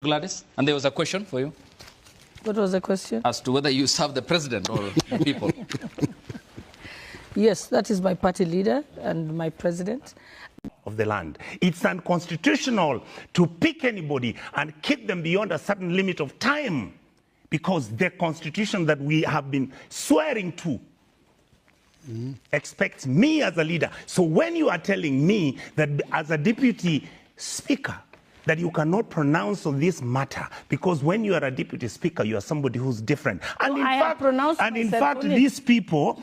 Gladys, and there was a question for you. What was the question? As to whether you serve the president or the people. Yes, that is my party leader and my president. Of the land. It's unconstitutional to pick anybody and keep them beyond a certain limit of time, because the constitution that we have been swearing to expects me as a leader. So when you are telling me that as a deputy speaker that you cannot pronounce on this matter, because when you are a deputy speaker, you are somebody who's different. And in fact, these people,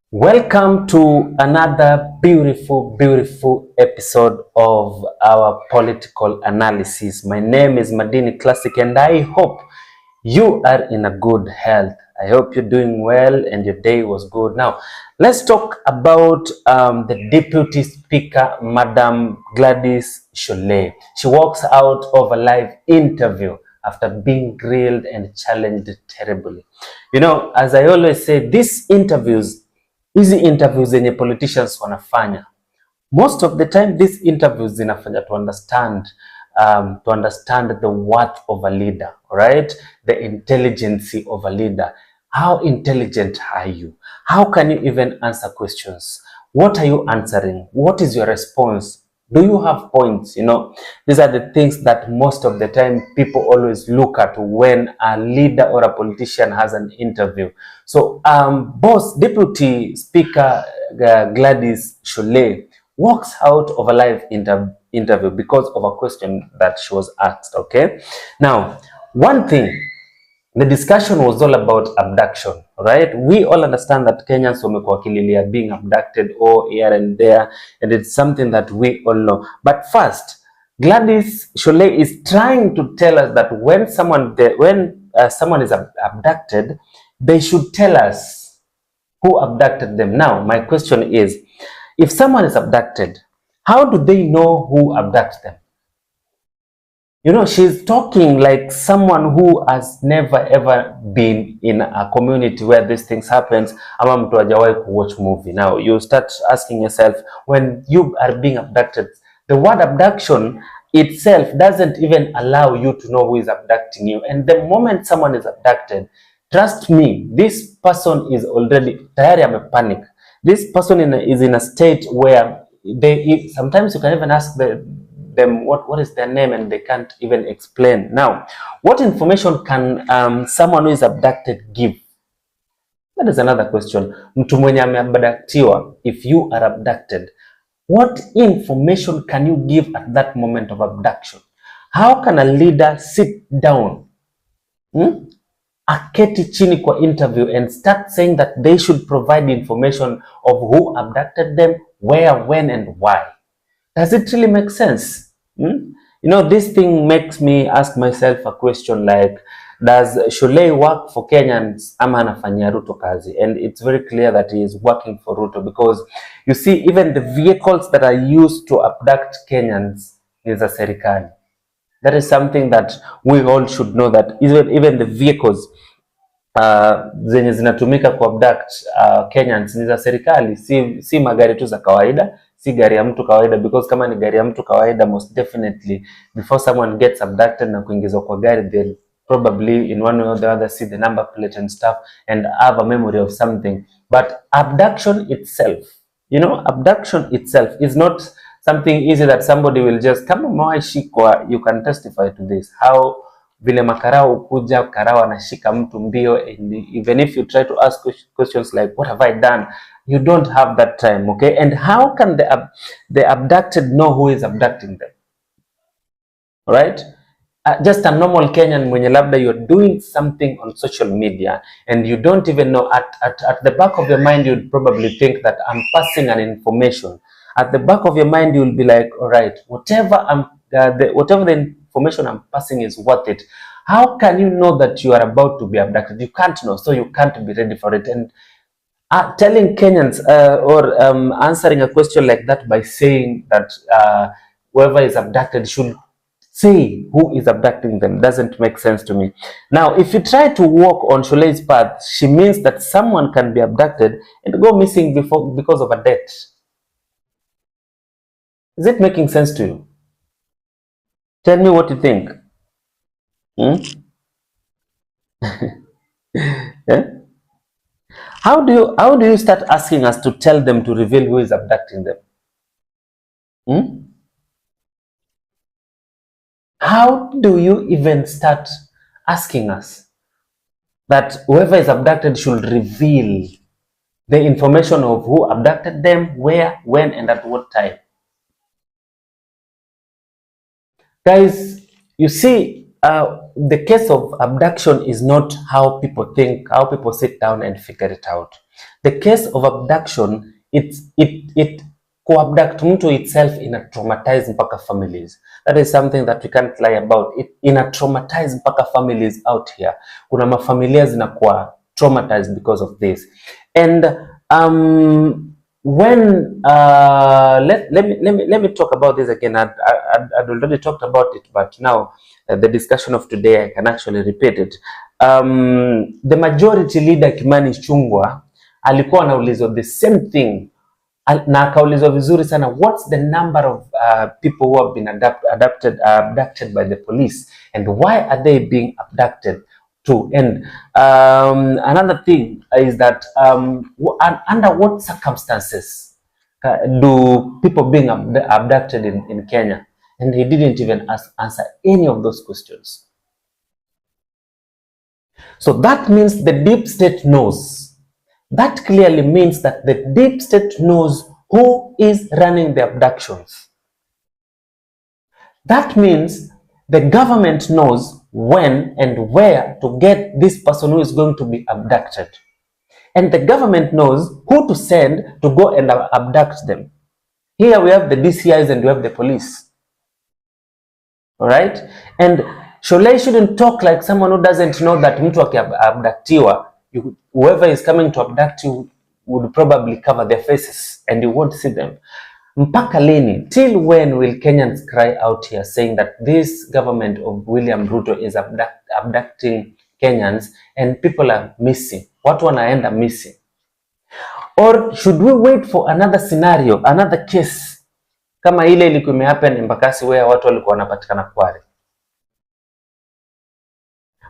Welcome to another beautiful episode of our political analysis. My name is Madini Classic and I hope you are in a good health. I hope you're doing well and your day was good. Now, let's talk about the Deputy Speaker, Madam Gladys Shollei. She walks out of a live interview after being grilled and challenged terribly. You know, as I always say, these interviews, hizi interviews zenye politicians wanafanya, most of the time these interviews zinafanya to understand the worth of a leader, right? The intelligence of a leader. How intelligent are you? How can you even answer questions? What are you answering? What is your response? Do you have points? You know, these are the things that most of the time people always look at when a leader or a politician has an interview. So, Deputy Speaker Gladys Shollei walks out of a live interview because of a question that she was asked, okay? Now, one thing, the discussion was all about abduction, right? We all understand that Kenyans wamekuwa wakililia being abducted or here and there, and it's something that we all know. But first, Gladys Shollei is trying to tell us that when someone is abducted, they should tell us who abducted them. Now, my question is, if someone is abducted, how do they know who abducted them? You know, she's talking like someone who has never ever been in a community where these things happens. Ama mtu hajawahi watch movie. Now you start asking yourself, when you are being abducted, the word abduction itself doesn't even allow you to know who is abducting you. And the moment someone is abducted, trust me, this person is already tayari amepanic. This person is in a state where sometimes you can even ask them what is their name and they can't even explain. Now, what information can someone who is abducted give? That is another question. Mtu mwenye ameabductiwa, if you are abducted, what information can you give at that moment of abduction? How can a leader sit down, aketi chini kwa interview and start saying that they should provide information of who abducted them, where, when, and why? Does it really make sense? You know, this thing makes me ask myself a question like, does Shollei work for Kenyans ama anafanyia RUTO kazi? And it's very clear that he is working for RUTO, because you see, even the vehicles that are used to abduct Kenyans is a serikali. That is something that we all should know, that even the vehicles zenye zinatumika ku abduct Kenyans ni za serikali, si magari tu za kawaida, si gari ya mtu kawaida, because kama ni gari ya mtu kawaida, most definitely before someone gets abducted na kuingizwa kwa gari, they'll probably in one way or the other see the number plate and stuff and have a memory of something. But abduction itself, you know, abduction itself is not something easy that somebody will just kama mawashikwa. You can testify to this, how vile makarao kuja karao anashika mtu mbio, and even if you try to ask questions like what have I done, you don't have that time, okay? And how can the abducted know who is abducting them? Right? Just a normal Kenyan mwenye labda you're doing something on social media and you don't even know, at the back of your mind you'd probably think that I'm passing an information. At the back of your mind you'll be like, all right, whatever the information I'm passing is worth it. How can you know that you are about to be abducted? You can't know, so you can't be ready for it. And telling Kenyans or answering a question like that by saying that whoever is abducted should say who is abducting them doesn't make sense to me. Now, if you try to walk on Shollei's path, she means that someone can be abducted and go missing because of a death. Is it making sense to you? Tell me what you think. Eh? How do you start asking us to tell them to reveal who is abducting them? How do you even start asking us that whoever is abducted should reveal the information of who abducted them, where, when, and at what time? Guys, you see, the case of abduction is not how people think, how people sit down and figure it out. The case of abduction, it co-abduct mtu itself in a traumatized mpaka families. That is something that we can't lie about. It in a traumatized mpaka families out here. Kuna mafamilia zinakuwa traumatized because of this. And when let me talk about this again. I'd already talked about it, but now the discussion of today I can actually repeat it. The majority leader Kimani Ichung'wah alikuwa anaulizwa the same thing na akaulizwa vizuri sana, what's the number of people who have been abducted by the police and why are they being abducted to? And another thing is that under what circumstances do people being abducted in Kenya? And he didn't even answer any of those questions. So that means the deep state knows. That clearly means that the deep state knows who is running the abductions. That means the government knows when and where to get this person who is going to be abducted. And the government knows who to send to go and abduct them. Here we have the DCIs and we have the police. All right? And Shollei shouldn't talk like someone who doesn't know that mtu akiabductiwa, whoever is coming to abduct you would probably cover their faces and you won't see them. Mpaka lini? Till when will Kenyans cry out here saying that this government of William Ruto is abducting Kenyans and people are missing? Watu wanaenda missing. Or should we wait for another scenario, another case kama ile ilikuwa imehappen Embakasi where watu walikuwa wanapatikana Kware?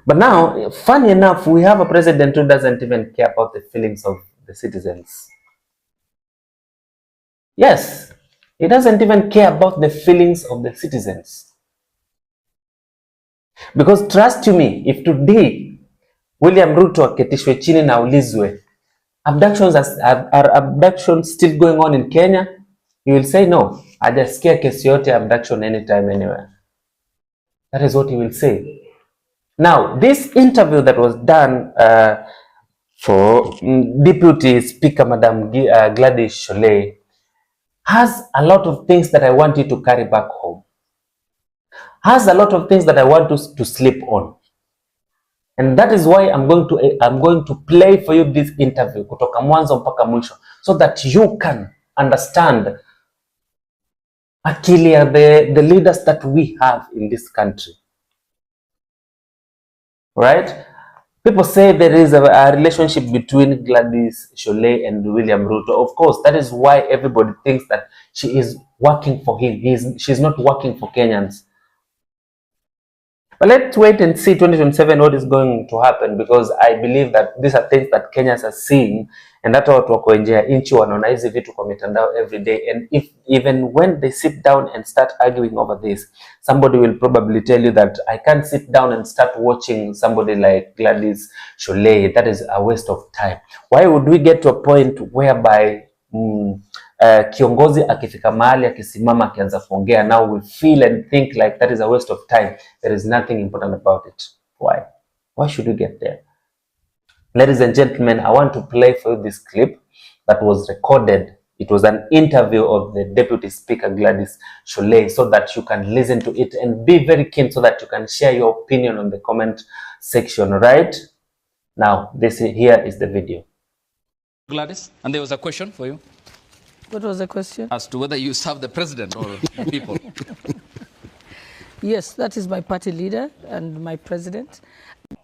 But now, funny enough, we have a president who doesn't even care about the feelings of the citizens. Yes, he doesn't even care about the feelings of the citizens. Because trust you me, if today William Ruto aketishwe chini na ulizwe, are abductions still going on in Kenya? He will say no. Hajasikia kesi yote abduction anytime, anywhere. That is what he will say. Now, this interview that was done for Deputy Speaker Madam Gladys Shollei has a lot of things that I want you to carry back home. Has a lot of things that I want to sleep on. And that is why I'm going to play for you this interview kutoka mwanzo mpaka mwisho, so that you can understand akili ya the leaders that we have in this country. Right? People say there is a relationship between Gladys Shollei and William Ruto. Of course, that is why everybody thinks that she is working for him. She's not working for Kenyans. But let's wait and see 2027 what is going to happen, because I believe that these are things that Kenyans are seeing, and that watu wako nje ya nchi wanaona hizi vitu kwa mitandao every day, and even when they sit down and start arguing over this, somebody will probably tell you that I can't sit down and start watching somebody like Gladys Shollei. That is a waste of time. Why would we get to a point whereby kiongozi akifika mahali akisimama akianza kuongea, now we feel and think like that is a waste of time? There is nothing important about it. Why should we get there? Ladies and gentlemen, I want to play for you this clip that was recorded. It was an interview of the Deputy Speaker Gladys Shollei, so that you can listen to it and be very keen, so that you can share your opinion on the comment section. Right now, here is the video. Gladys, and there was a question for you. What was the question? As to whether you serve the president or the people. Yes, that is my party leader and my president.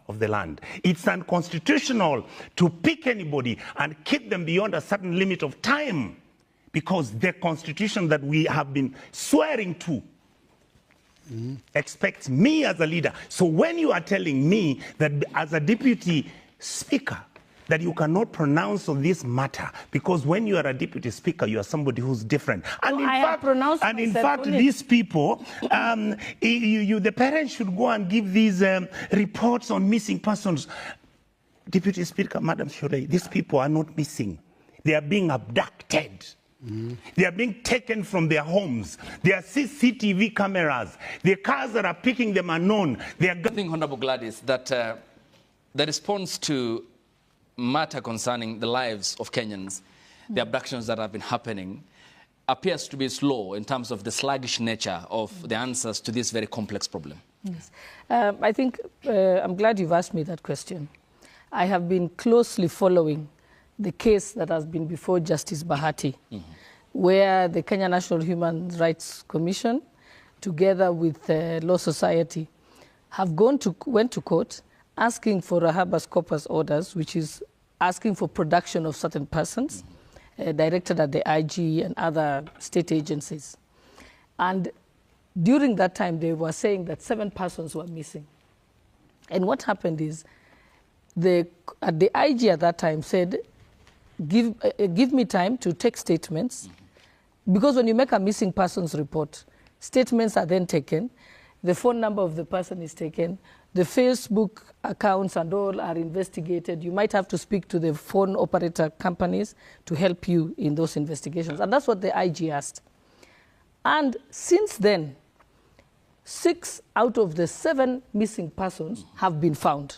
Of the land. It's unconstitutional to pick anybody and keep them beyond a certain limit of time, because the constitution that we have been swearing to expects me as a leader. So when you are telling me that as a deputy speaker, that you cannot pronounce on this matter because when you are a deputy speaker, you are somebody who's different. And No, I have pronounced in myself fact, on it. these people, the parents should go and give these reports on missing persons. Deputy Speaker, Madam Shollei, these people are not missing. They are being abducted. They are being taken from their homes. There are CCTV cameras. The cars that are picking them are known. They are I think, Honorable Gladys, that the response to matter concerning the lives of Kenyans, the abductions that have been happening, appears to be slow in terms of the sluggish nature of the answers to this very complex problem. Yes. I think I'm glad you've asked me that question. I have been closely following the case that has been before Justice Bahati, where the Kenya National Human Rights Commission, together with Law Society, have went to court asking for a habeas corpus orders, which is asking for production of certain persons directed at the IG and other state agencies. And during that time, they were saying that 7 persons were missing. And what happened is, the IG at that time said, give me time to take statements, because when you make a missing persons report, statements are then taken, the phone number of the person is taken, the Facebook accounts and all are investigated. You might have to speak to the phone operator companies to help you in those investigations. And that's what the IG asked. And since then, 6 out of the 7 missing persons have been found.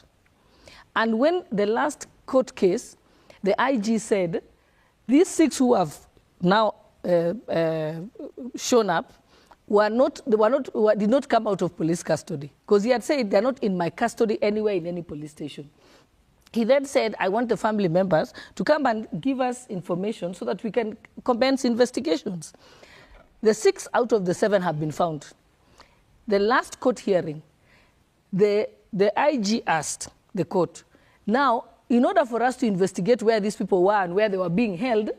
And when the last court case, the IG said, these 6 who have now shown up did not come out of police custody, because he had said they're not in my custody anywhere in any police station. He then said, I want the family members to come and give us information so that we can commence investigations. The 6 out of the 7 have been found. The last court hearing, the IG asked the court, now, in order for us to investigate where these people were and where they were being held,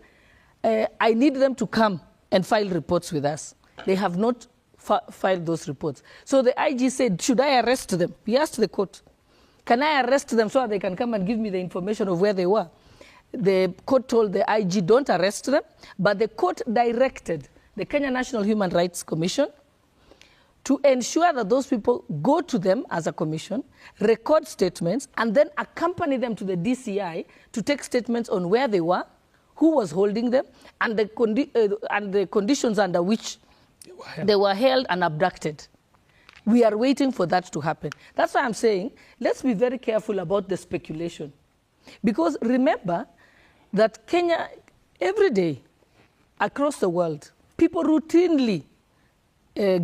I need them to come and file reports with us. They have not filed those reports. So the IG said, should I arrest them? He asked the court, can I arrest them so that they can come and give me the information of where they were? The court told the IG, don't arrest them, but the court directed the Kenya National Human Rights Commission to ensure that those people go to them as a commission, record statements, and then accompany them to the DCI to take statements on where they were, who was holding them, and the conditions under which they were held and abducted. We are waiting for that to happen. That's why I'm saying, let's be very careful about the speculation. Because remember that Kenya, every day, across the world, people routinely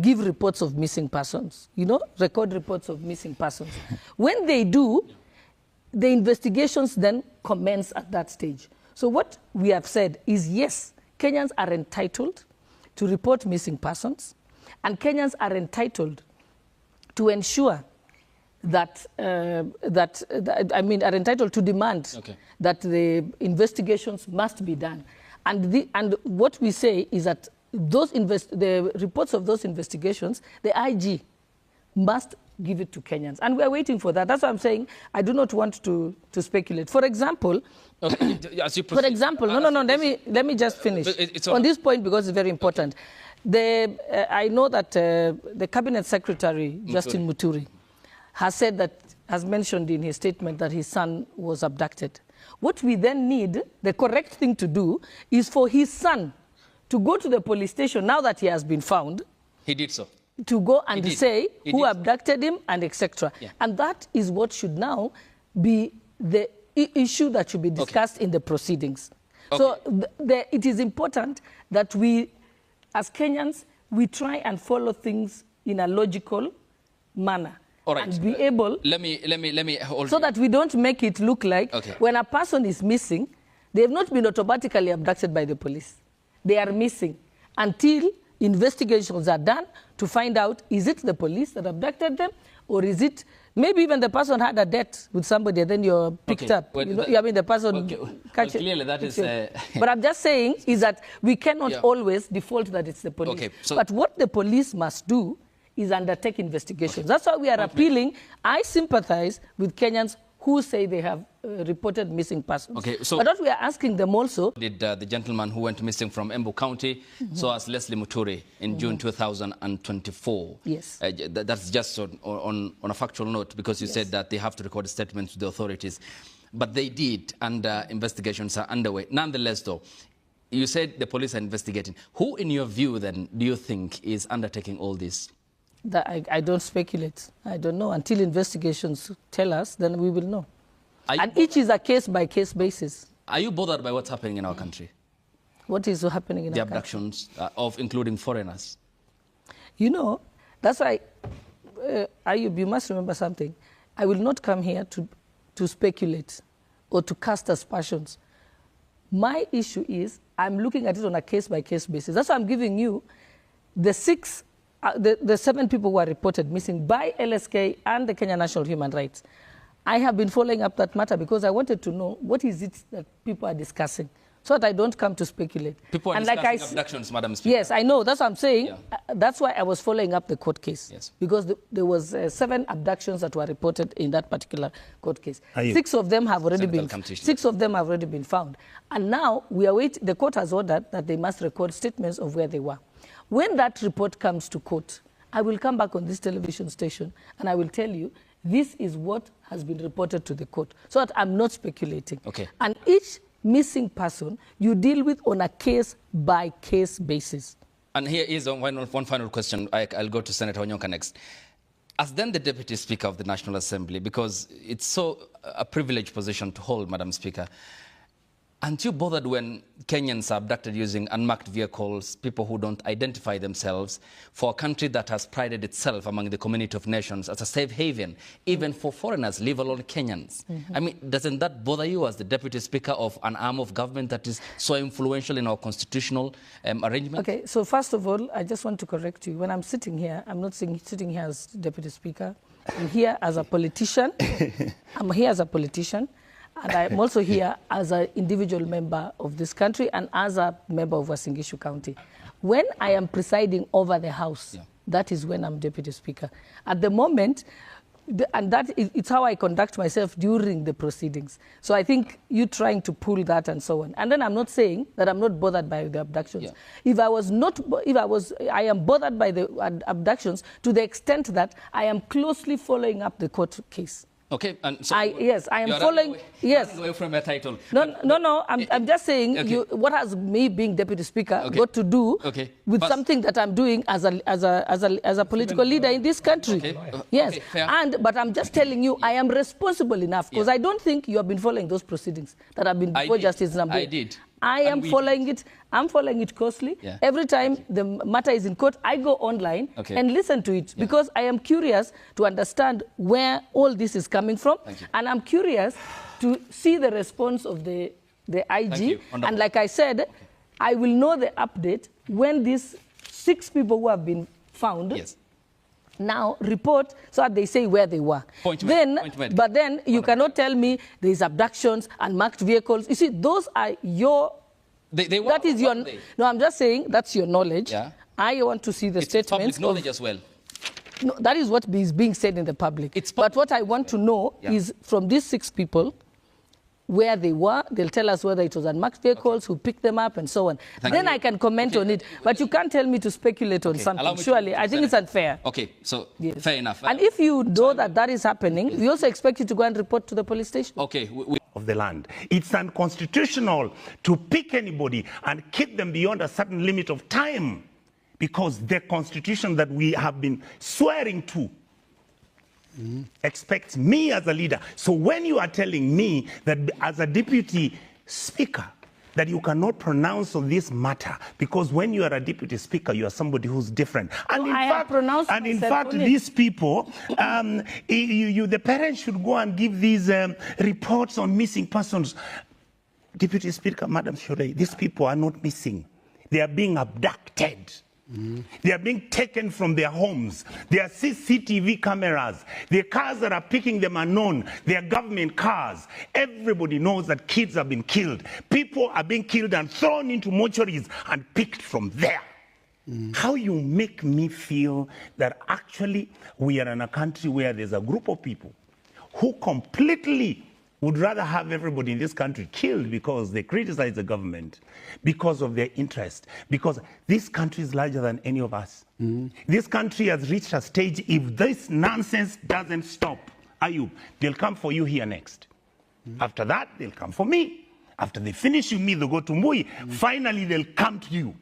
give reports of missing persons, record reports of missing persons. When they do, the investigations then commence at that stage. So what we have said is, yes, Kenyans are entitled to report missing persons, and Kenyans are entitled to ensure that, are entitled to demand that the investigations must be done. And what we say is that the reports of those investigations, the IG must give it to Kenyans. And we are waiting for that. That's why I'm saying I do not want to speculate. For example, let me just finish on this point, because it's very important. I know that the Cabinet Secretary, Justin Muturi, has mentioned in his statement that his son was abducted. What we then need, the correct thing to do, is for his son to go to the police station now that he has been found. He did so. To go and say who abducted him and etc. Yeah. And that is what should now be the issue that should be discussed in the proceedings. So it is important that we, as Kenyans, we try and follow things in a logical manner. All right. And be able, let me hold so that we don't make it look like when a person is missing, they have not been automatically abducted by the police. They are missing until investigations are done to find out, is it the police that abducted them, or is it, maybe even the person had a debt with somebody and then you're picked up. Well, the person... clearly that is... But I'm just saying is that we cannot always default that it's the police. But what the police must do is undertake investigations. That's why we are appealing. I sympathize with Kenyans who say they have reported missing persons. Okay, so but what we are asking them also... Did the gentleman who went missing from Embu County, so as Leslie Muturi in June 2024. Yes. That's just on a factual note, because you said that they have to record statements to the authorities. But they did, and investigations are underway. Nonetheless, though, you said the police are investigating. Who, in your view, then, do you think is undertaking all this? I don't speculate. I don't know. Until investigations tell us, then we will know. And each is a case-by-case basis. Are you bothered by what's happening in our country? What is happening in our country? The abductions of including foreigners. You know, that's why, Ayub, you must remember something. I will not come here to speculate or to cast aspersions. My issue is I'm looking at it on a case-by-case basis. That's why I'm giving you the 7 people who are reported missing by LSK and the Kenya National Human Rights. I have been following up that matter because I wanted to know what is it that people are discussing, so that I don't come to speculate. People are discussing abductions, Madam Speaker. Yes, I know. That's what I'm saying. Yeah. That's why I was following up the court case. Yes. Because there was 7 abductions that were reported in that particular court case. 6 of them have already been 6 of them have already been found. And now we are waiting. The court has ordered that they must record statements of where they were. When that report comes to court, I will come back on this television station and I will tell you this is what has been reported to the court, so that I'm not speculating. Okay. And each missing person you deal with on a case-by-case basis. And here is one final question. I'll go to Senator Onyonka next. As then the Deputy Speaker of the National Assembly, because it's so a privileged position to hold, Madam Speaker, aren't you bothered when Kenyans are abducted using unmarked vehicles, people who don't identify themselves, for a country that has prided itself among the community of nations as a safe haven, even for foreigners, leave alone Kenyans? I mean, doesn't that bother you as the Deputy Speaker of an arm of government that is so influential in our constitutional arrangement? Okay, so first of all, I just want to correct you. When I'm sitting here, I'm not sitting here as Deputy Speaker. I'm here as a politician. I'm here as a politician. And I'm also here as an individual member of this country and as a member of Uasin Gishu County. When I am presiding over the House, that is when I'm Deputy Speaker. At the moment, it's how I conduct myself during the proceedings. So I think you trying to pull that and so on. And then I'm not saying that I'm not bothered by the abductions. I am bothered by the abductions to the extent that I am closely following up the court case. Okay, and so I am following. Yes, away from your title. No. I'm just saying. Okay. What has me being Deputy Speaker got to do with something that I'm doing as a political leader in this country? Okay. Yes, okay, but I'm just telling you, I am responsible enough because I don't think you have been following those proceedings that have been before Justice Nambia. I did. I am following it. I'm following it closely. Yeah. Every time the matter is in court, I go online and listen to it because I am curious to understand where all this is coming from. And I'm curious to see the response of the IG. And like I said, I will know the update when these 6 people who have been found now report so that they say where they were. But then you cannot tell me there's abductions and marked vehicles. You see, those are your... that is your... No, I'm just saying that's your knowledge. Yeah. I want to see the statements. It's public knowledge as well. No, that is what is being said in the public. But what I want to know is from these 6 people, where they were, they'll tell us whether it was unmarked vehicles, who picked them up, and so on. Then I can comment on it. But you can't tell me to speculate on something. Surely, I think it's unfair. Okay, so fair enough. And if you know that is happening, we also expect you to go and report to the police station. Okay. Of the land. It's unconstitutional to pick anybody and keep them beyond a certain limit of time because the constitution that we have been swearing to expects me as a leader. So when you are telling me that as a deputy speaker that you cannot pronounce on this matter because when you are a deputy speaker you are somebody who's different, and in fact these people the parents should go and give these reports on missing persons. Deputy Speaker, Madam Shollei, these people are not missing, they are being abducted. They are being taken from their homes. There are CCTV cameras. The cars that are picking them are known. They are government cars. Everybody knows that kids have been killed. People are being killed and thrown into mortuaries and picked from there. How you make me feel that actually we are in a country where there's a group of people who completely would rather have everybody in this country killed because they criticize the government, because of their interest, because this country is larger than any of us. This country has reached a stage, if this nonsense doesn't stop, Ayub, they'll come for you here next. After that, they'll come for me. After they finish with me, they'll go to Mui. Finally, they'll come to you.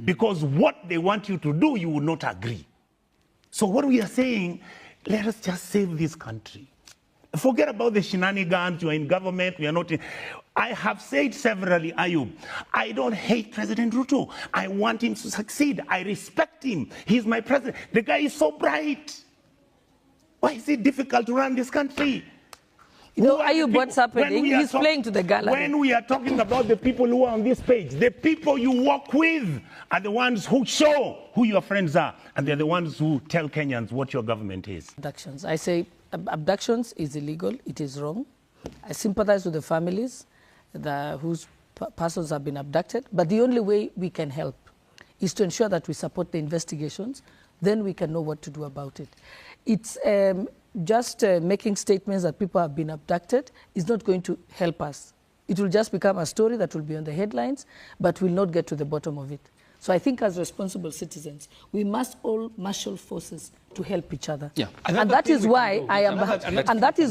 Because what they want you to do, you will not agree. So what we are saying, let us just save this country. Forget about the shenanigans. You are in government. We are not in. I have said severally, Ayub, I don't hate President RUTO. I want him to succeed. I respect him. He's my president. The guy is so bright. Why is it difficult to run this country? You know, Ayub, what's happening? He's playing to the gallery. When we are talking about the people who are on this page, the people you work with are the ones who show who your friends are, and they're the ones who tell Kenyans what your government is. Abductions. I say abductions is illegal. It is wrong. I sympathize with the families whose persons have been abducted, but the only way we can help is to ensure that we support the investigations. Then we can know what to do about it. It's just making statements that people have been abducted is not going to help us. It will just become a story that will be on the headlines, but will not get to the bottom of it. So I think as responsible citizens, we must all marshal forces to help each other. Yeah. And that is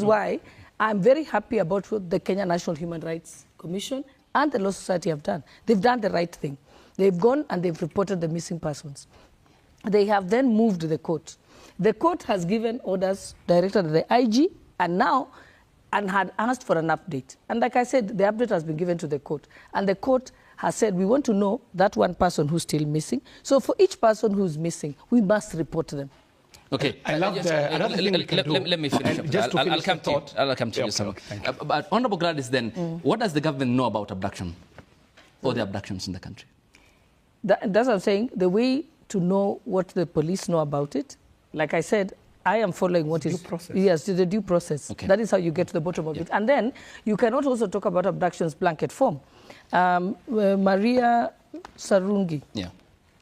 why I'm very happy about what the Kenya National Human Rights Commission and the Law Society have done. They've done the right thing. They've gone and they've reported the missing persons. They have then moved to the court. The court has given orders directed at the IG and had asked for an update. And like I said, the update has been given to the court. And the court has said, we want to know that one person who's still missing. So for each person who's missing, we must report them. Okay. I love another thing we can do. Let me finish. I'll come to you. I'll come to you. But Honorable Gladys, then, what does the government know about abduction or the abductions in the country? That's what I'm saying. The way to know what the police know about it, like I said, I am following what is... Due process. Yes, the due process. Okay. That is how you get to the bottom of it. And then you cannot also talk about abductions blanket form. Maria Sarungi. Yeah,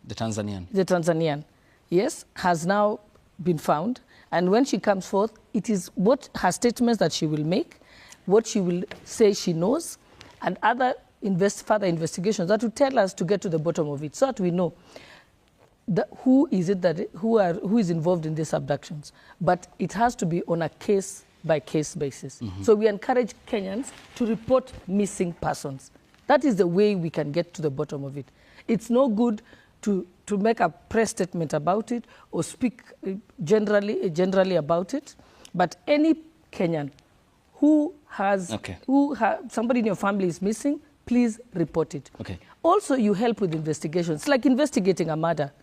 the Tanzanian. The Tanzanian, yes, has now been found. And when she comes forth, it is what her statements that she will make, what she will say she knows, and other further investigations that will tell us to get to the bottom of it, so that we know who is involved in these abductions. But it has to be on a case-by-case basis. So we encourage Kenyans to report missing persons. That is the way we can get to the bottom of it. It's no good to make a press statement about it or speak generally about it. But any Kenyan who somebody in your family is missing, please report it. Okay. Also, you help with investigations, like investigating a murder.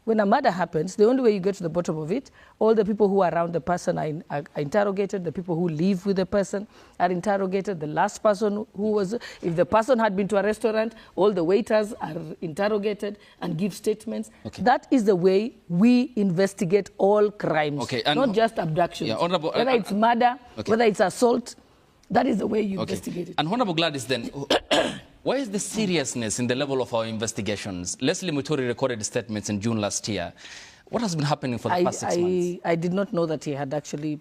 When a murder happens, the only way you get to the bottom of it, all the people who are around the person are interrogated, the people who live with the person are interrogated, the last person if the person had been to a restaurant, all the waiters are interrogated and give statements. Okay. That is the way we investigate all crimes, not just abductions. Yeah, whether it's murder, whether it's assault, that is the way you investigate it. And Honorable Gladys, then, why is the seriousness in the level of our investigations? Leslie Mutori recorded statements in June last year. What has been happening for the past 6 months? I did not know that he had actually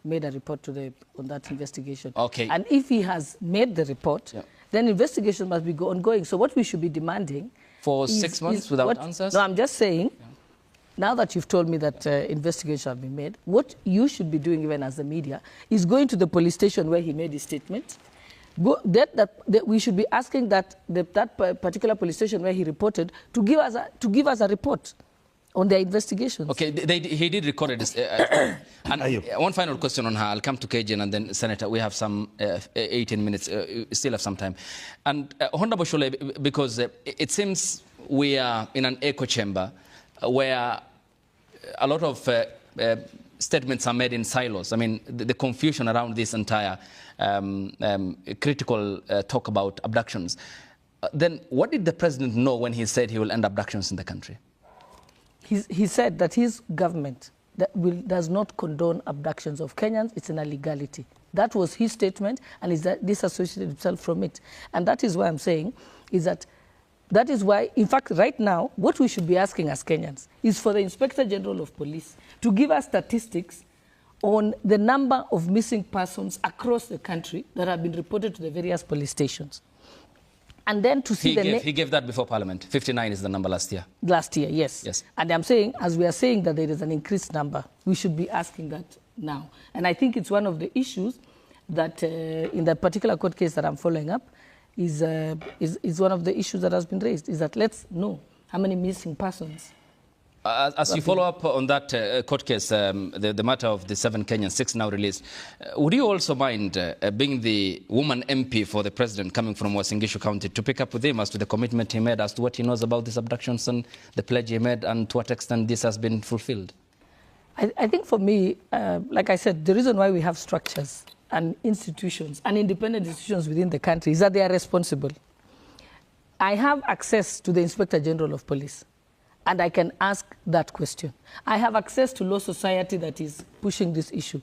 made a report on that investigation. Okay. And if he has made the report, then investigation must be ongoing. So what we should be demanding... For 6 months without answers? No, I'm just saying, now that you've told me that investigations have been made, what you should be doing even as the media is going to the police station where he made his statement. We should be asking that particular police station where he reported to give us a report on their investigations. Okay, he did record this. And one final question on her. I'll come to KJ and then Senator. We have some 18 minutes. Still have some time. And Honorable Shollei, because it seems we are in an echo chamber where a lot of statements are made in silos. I mean, the confusion around this entire critical talk about abductions. Then what did the president know when he said he will end abductions in the country? He said that his government does not condone abductions of Kenyans. It's an illegality. That was his statement, and he's disassociated himself from it. And that is why I'm saying is that That is why, in fact, right now, what we should be asking as Kenyans is for the Inspector General of Police to give us statistics on the number of missing persons across the country that have been reported to the various police stations. And then to see he gave that before Parliament. 59 is the number last year. Last year, yes. Yes. And I'm saying, as we are saying that there is an increased number, we should be asking that now. And I think it's one of the issues that in that particular court case that I'm following up is one of the issues that has been raised, is that let's know how many missing persons. As you follow up on that court case, the matter of the 7 Kenyans, 6 now released, would you also mind being the woman MP for the president coming from Uasin Gishu County to pick up with him as to the commitment he made, as to what he knows about these abductions and the pledge he made, and to what extent this has been fulfilled? I think for me, like I said, the reason why we have structures and institutions and independent institutions within the country is that they are responsible. I have access to the Inspector General of Police, and I can ask that question. I have access to Law Society that is pushing this issue.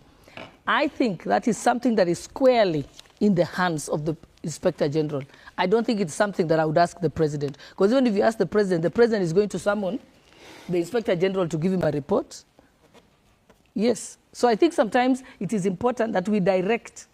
I think that is something that is squarely in the hands of the Inspector General. I don't think it's something that I would ask the President. Because even if you ask the President is going to summon the Inspector General to give him a report. Yes. So I think sometimes it is important that we direct.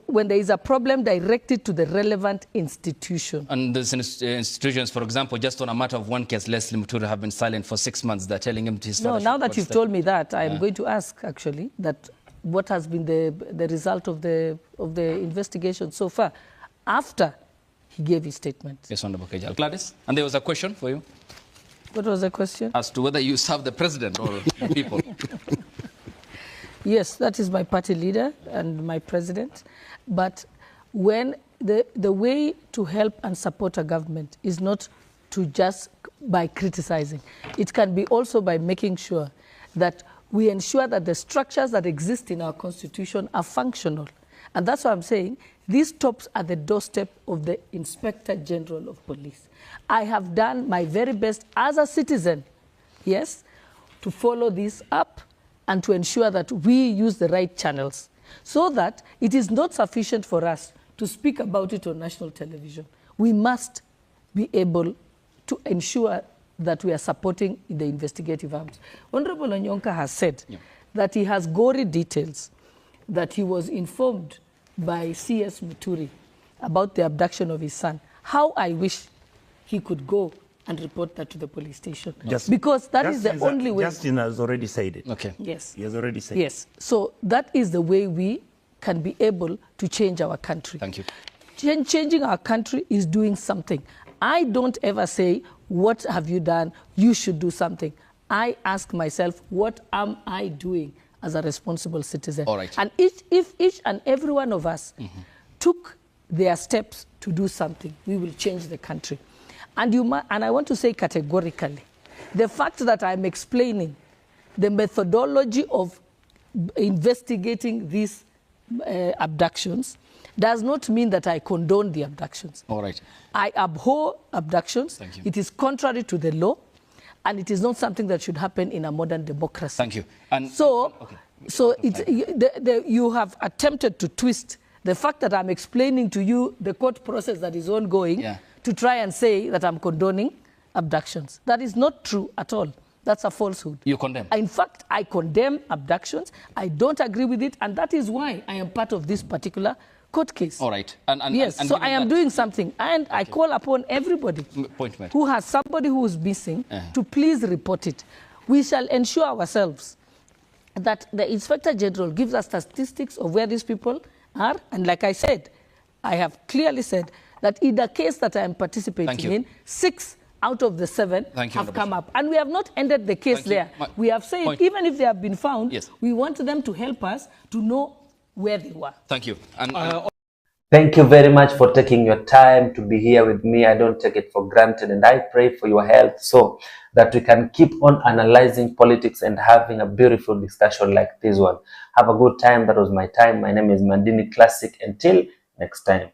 When there is a problem, direct it to the relevant institution. And these institutions, for example, just on a matter of one case, Leslie Mutura have been silent for 6 months. They're telling him to his No, now that you've told me that, I am going to ask, actually, that what has been the result of the investigation so far after he gave his statement. Yes, Honorable Kejal. Gladys, and there was a question for you. What was the question? As to whether you serve the president or the people. Yes, that is my party leader and my president. But when the way to help and support a government is not to just by criticizing. It can be also by making sure that we ensure that the structures that exist in our constitution are functional. And that's why I'm saying this stops at the doorstep of the Inspector General of Police. I have done my very best as a citizen, yes, to follow this up and to ensure that we use the right channels so that it is not sufficient for us to speak about it on national television. We must be able to ensure that we are supporting the investigative arms. Honorable Onyonka has said that he has gory details, that he was informed by CS Muturi about the abduction of his son. How I wish he could go and report that to the police station. Because that is the only way. Justin has already said it. Okay. Yes. He has already said it. Yes. So that is the way we can be able to change our country. Thank you. Changing our country is doing something. I don't ever say, what have you done? You should do something. I ask myself, what am I doing as a responsible citizen? All right. And if each and every one of us took their steps to do something, we will change the country. And I want to say categorically, the fact that I'm explaining the methodology of investigating these abductions does not mean that I condone the abductions. All right. I abhor abductions. Thank you. It is contrary to the law, and it is not something that should happen in a modern democracy. Thank you. And so you have attempted to twist the fact that I'm explaining to you the court process that is ongoing to try and say that I'm condoning abductions. That is not true at all. That's a falsehood. You condemn? In fact, I condemn abductions. I don't agree with it, and that is why I am part of this particular court case. All right. Yes, so I am doing something, and I call upon everybody who has somebody who is missing to please report it. We shall ensure ourselves that the Inspector General gives us statistics of where these people are, and like I said, I have clearly said that in the case that I am participating in, 6 out of the 7 have come up. And we have not ended the case there. We have said, even if they have been found, we want them to help us to know where they were. Thank you. Thank you very much for taking your time to be here with me. I don't take it for granted, and I pray for your health so that we can keep on analyzing politics and having a beautiful discussion like this one. Have a good time. That was my time. My name is Mandini Classic. Until next time.